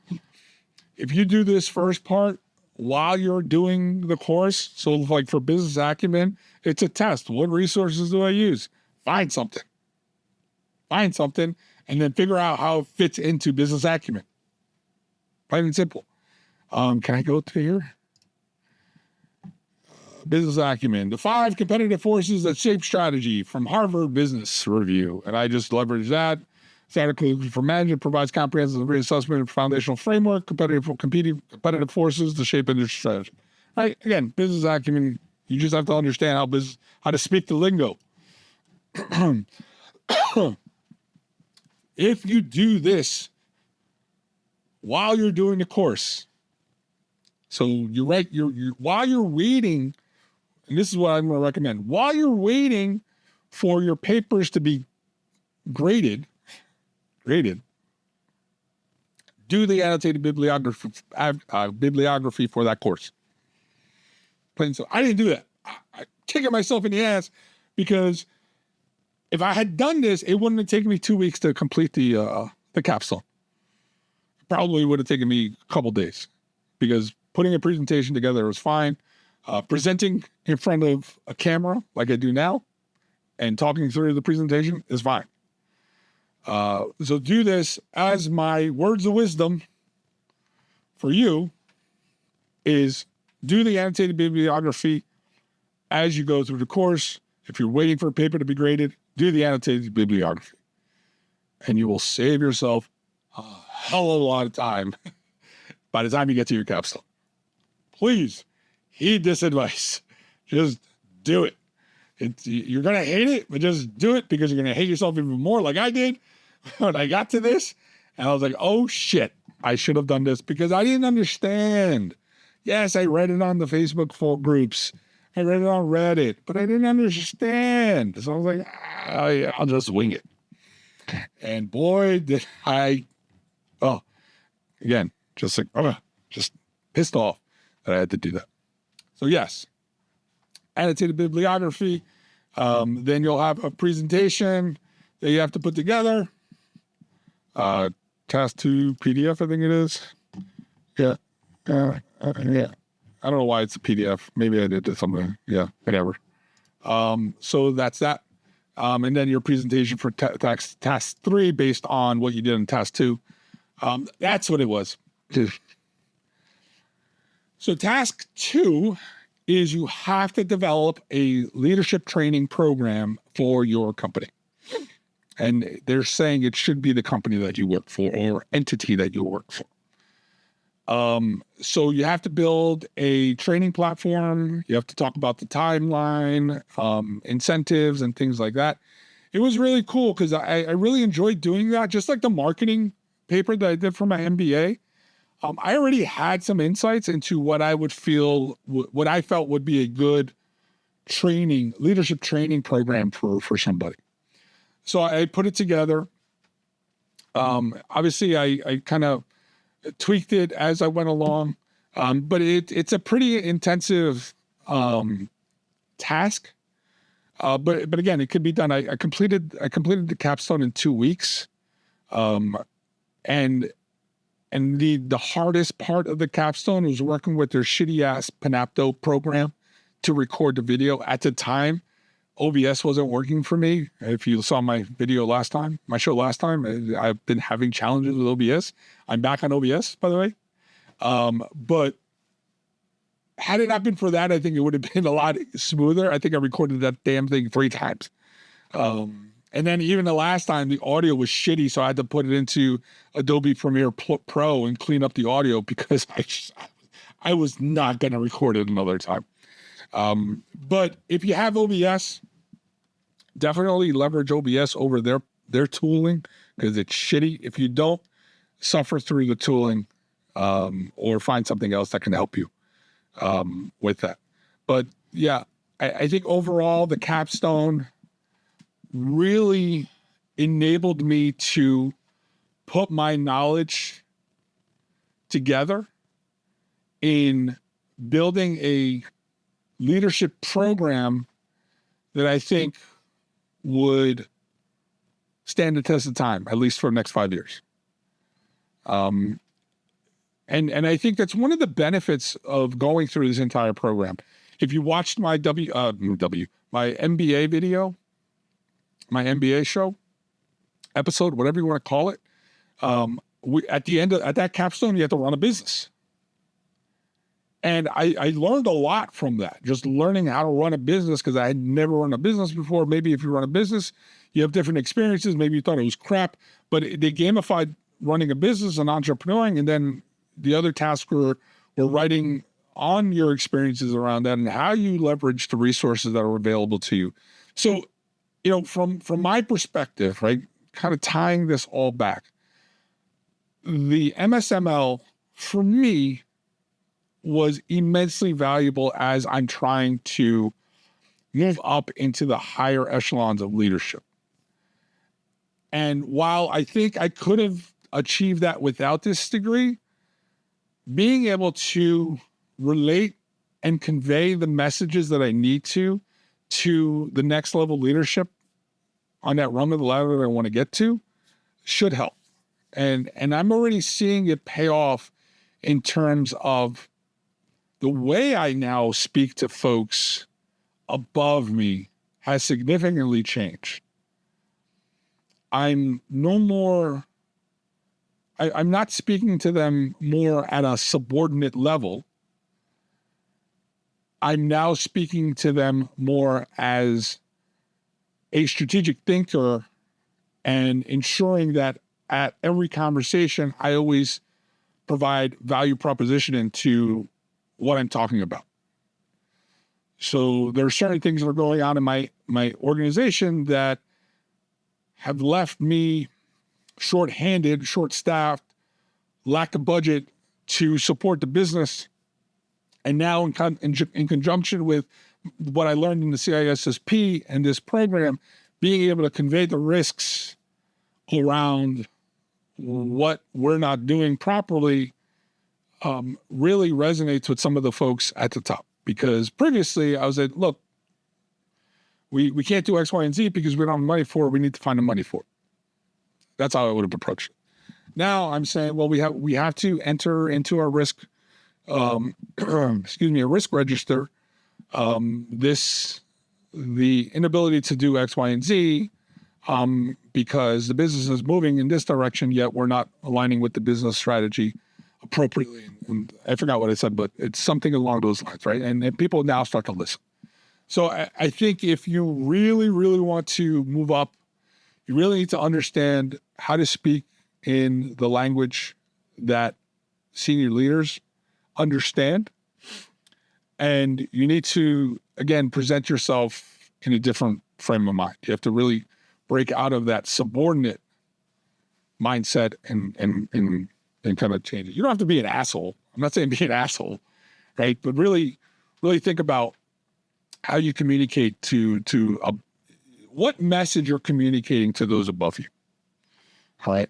If you do this first part while you're doing the course, so like for business acumen, it's a test. What resources do I use? Find something, and then figure out how it fits into business acumen. Plain and simple. Can I go to here? Business acumen, the 5 competitive forces that shape strategy from Harvard Business Review. And I just leverage that. This article for management provides comprehensive reassessment and foundational framework, competitive forces to shape industry strategy. Right? Again, business acumen, you just have to understand how to speak the lingo. If you do this while you're doing the course, so while you're waiting, and this is what I'm going to recommend, while you're waiting for your papers to be graded, do the annotated bibliography for that course. Plain so. I didn't do that. I kicking myself in the ass because if I had done this, it wouldn't have taken me 2 weeks to complete the capstone. It probably would have taken me a couple days because putting a presentation together was fine. Presenting in front of a camera like I do now and talking through the presentation is fine. So do this as my words of wisdom for you is do the annotated bibliography as you go through the course. If you're waiting for a paper to be graded, do the annotated bibliography. And you will save yourself a hell of a lot of time by the time you get to your capstone. Please heed this advice. Just do it. You're going to hate it, but just do it because you're going to hate yourself even more like I did when I got to this. And I was like, oh shit, I should have done this because I didn't understand. Yes, I read it on the Facebook groups. I read it on Reddit, but I didn't understand. So I was like, I'll just wing it. And boy, did I, just pissed off that I had to do that. So yes, annotated bibliography. Then you'll have a presentation that you have to put together. Task 2 PDF, I think it is. Yeah. Yeah. I don't know why it's a PDF. Maybe I did something. Yeah, whatever. So that's that. And then your presentation for task 3 based on what you did in task 2. That's what it was. So task 2 is you have to develop a leadership training program for your company. And they're saying it should be the company that you work for or entity that you work for. So you have to build a training platform. You have to talk about the timeline, incentives and things like that. It was really cool because I really enjoyed doing that. Just like the marketing paper that I did for my MBA. I already had some insights into what I felt would be a good leadership training program for somebody. So I put it together. Obviously I kind of tweaked it as I went along. But it's a pretty intensive task. But again, it could be done. I completed the capstone in 2 weeks. And the hardest part of the capstone was working with their shitty ass Panopto program to record the video. At the time, OBS wasn't working for me. If you saw my show last time, I've been having challenges with OBS. I'm back on OBS, by the way. But had it not been for that, I think it would have been a lot smoother. I think I recorded that damn thing 3 times. And then even the last time, the audio was shitty, so I had to put it into Adobe Premiere Pro and clean up the audio because I was not going to record it another time. But if you have OBS, definitely leverage OBS over their tooling because it's shitty. If you don't, suffer through the tooling or find something else that can help you with that. But yeah, I think overall the capstone really enabled me to put my knowledge together in building a leadership program that I think would stand the test of time, at least for the next 5 years. And I think that's one of the benefits of going through this entire program. If you watched my my MBA video, my MBA show, episode, whatever you want to call it, at the end at that capstone, you have to run a business. And I learned a lot from that, just learning how to run a business, because I had never run a business before. Maybe if you run a business, you have different experiences. Maybe you thought it was crap, but they gamified running a business and entrepreneuring. And then the other tasks were writing on your experiences around that and how you leverage the resources that are available to you. So, from my perspective, right, kind of tying this all back, the MSML for me was immensely valuable as I'm trying to move up into the higher echelons of leadership. And while I think I could have achieved that without this degree, being able to relate and convey the messages that I need to the next level leadership on that rung of the ladder that I want to get to should help. And I'm already seeing it pay off in terms of the way I now speak to folks above me has significantly changed. I'm not speaking to them more at a subordinate level. I'm now speaking to them more as a strategic thinker and ensuring that at every conversation, I always provide value proposition into what I'm talking about. So there are certain things that are going on in my organization that have left me short-handed, short-staffed, lack of budget to support the business. And now in conjunction with what I learned in the CISSP and this program, being able to convey the risks around what we're not doing properly really resonates with some of the folks at the top. Because previously I was like, look, we can't do X, Y, and Z because we don't have money for it. We need to find the money for it. That's how I would have approached it. Now I'm saying, well, we have to enter into our risk, a risk register. The inability to do X, Y, and Z, because the business is moving in this direction, yet we're not aligning with the business strategy appropriately. And I forgot what I said, but it's something along those lines, right? And people now start to listen. So I think if you really, really want to move up, you really need to understand how to speak in the language that senior leaders understand. And you need to, again, present yourself in a different frame of mind. You have to really break out of that subordinate mindset and kind of change it. You don't have to be an asshole. I'm not saying be an asshole, right? But really, really think about how you communicate to what message you're communicating to those above you. All right.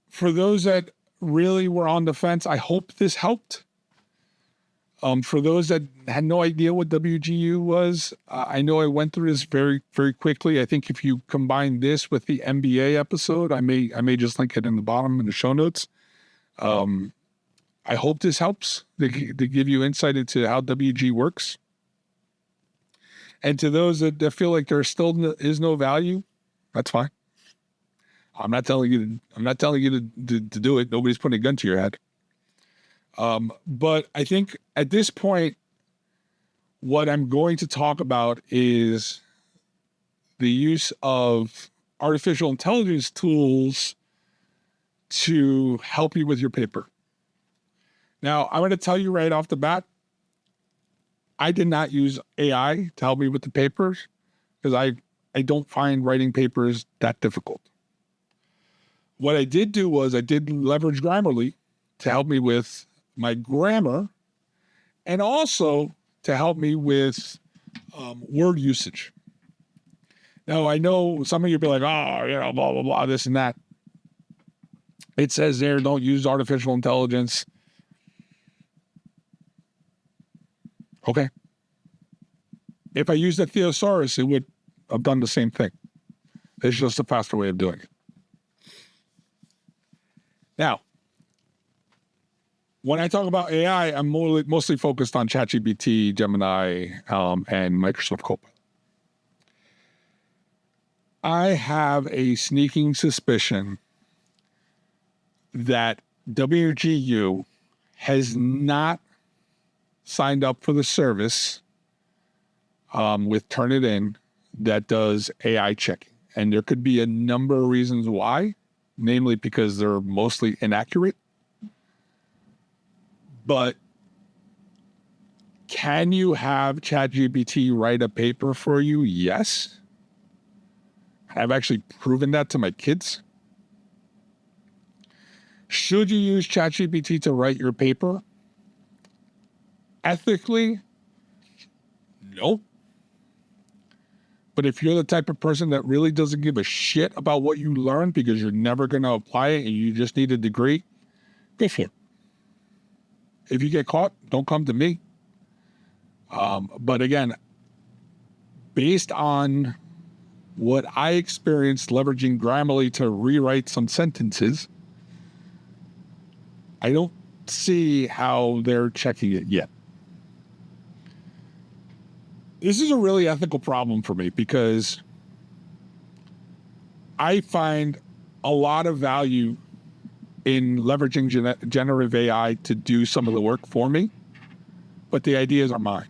For those that really were on the fence, I hope this helped. For those that had no idea what WGU was, I know I went through this very, very quickly. I think if you combine this with the MBA episode, I may just link it in the bottom in the show notes. I hope this helps to give you insight into how WG works. And to those that feel like there still is no value, that's fine. I'm not telling you to do it. Nobody's putting a gun to your head. But I think at this point, what I'm going to talk about is the use of artificial intelligence tools to help you with your paper. Now, I'm going to tell you right off the bat, I did not use AI to help me with the papers because I don't find writing papers that difficult. What I did do was I did leverage Grammarly to help me with my grammar and also to help me with word usage. Now, I know some of you be like, oh, blah, blah, blah, this and that. It says there, don't use artificial intelligence. Okay. If I used a thesaurus, it would have done the same thing. It's just a faster way of doing it. Now, when I talk about AI, I'm mostly focused on ChatGPT, Gemini, and Microsoft Copilot. I have a sneaking suspicion that WGU has not signed up for the service with Turnitin that does AI checking. And there could be a number of reasons why, namely because they're mostly inaccurate. But can you have ChatGPT write a paper for you? Yes. I've actually proven that to my kids. Should you use ChatGPT to write your paper? Ethically, no. But if you're the type of person that really doesn't give a shit about what you learned because you're never going to apply it and you just need a degree, go for it. If you get caught, don't come to me. But again, based on what I experienced leveraging Grammarly to rewrite some sentences, I don't see how they're checking it yet. This is a really ethical problem for me because I find a lot of value in leveraging generative AI to do some of the work for me, but the ideas are mine.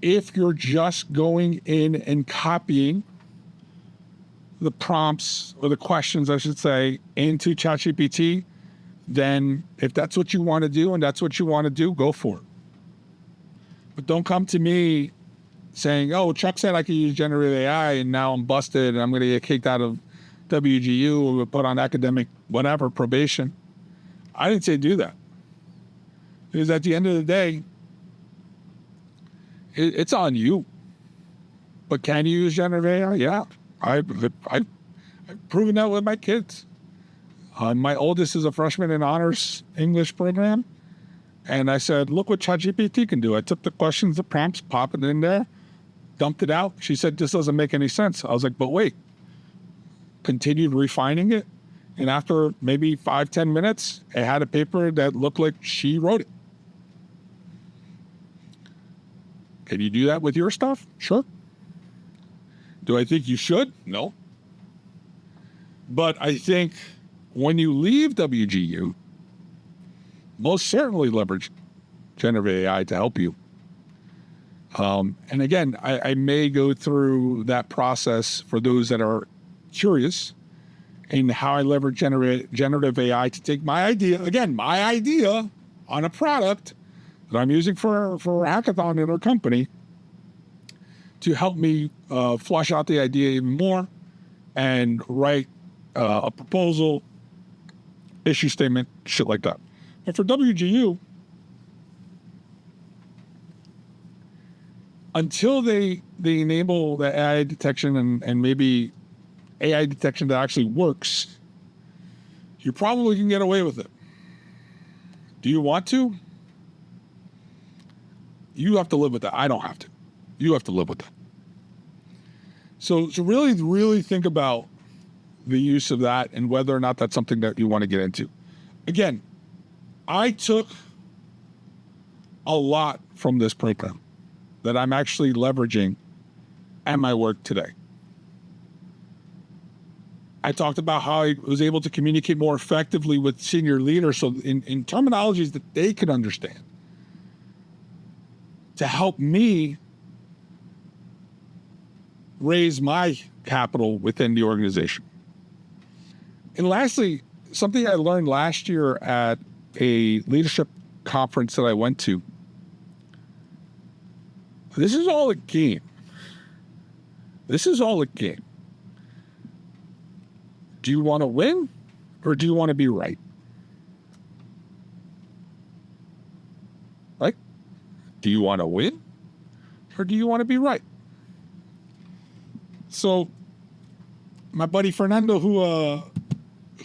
If you're just going in and copying the prompts or the questions, I should say, into ChatGPT, then if that's what you want to do and that's what you want to do, go for it. But don't come to me saying, oh, Chuck said I could use generative AI and now I'm busted and I'm going to get kicked out of WGU or put on academic whatever, probation. I didn't say do that. Because at the end of the day, it's on you. But can you use generative AI? Yeah. I've proven that with my kids. My oldest is a freshman in honors English program. And I said, look what ChatGPT can do. I took the questions, the prompts, pop it in there, dumped it out. She said, this doesn't make any sense. I was like, but wait. Continued refining it. And after maybe 5-10 minutes, it had a paper that looked like she wrote it. Can you do that with your stuff? Sure. Do I think you should? No. But I think when you leave WGU, most certainly leverage generative AI to help you. And again, I may go through that process for those that are curious in how I leverage generative AI to take my idea on a product that I'm using for a hackathon in our company to help me flush out the idea even more and write a proposal, issue statement, shit like that. And for WGU, until they enable the AI detection and maybe AI detection that actually works, you probably can get away with it. Do you want to? You have to live with that. I don't have to. You have to live with that. So really, really think about the use of that and whether or not that's something that you want to get into. Again, I took a lot from this program that I'm actually leveraging at my work today. I talked about how I was able to communicate more effectively with senior leaders so in terminologies that they could understand to help me raise my capital within the organization. And lastly, something I learned last year at a leadership conference that I went to. This is all a game. This is all a game. Do you want to win or do you want to be right? Like, do you want to win? or do you want to be right? So my buddy Fernando, who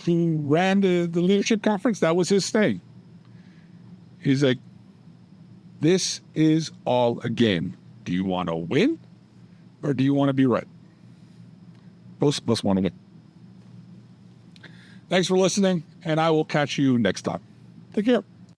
ran the leadership conference, that was his thing. He's like, this is all a game. Do you want to win or do you want to be right? Both of us want to win. Thanks for listening, and I will catch you next time. Take care.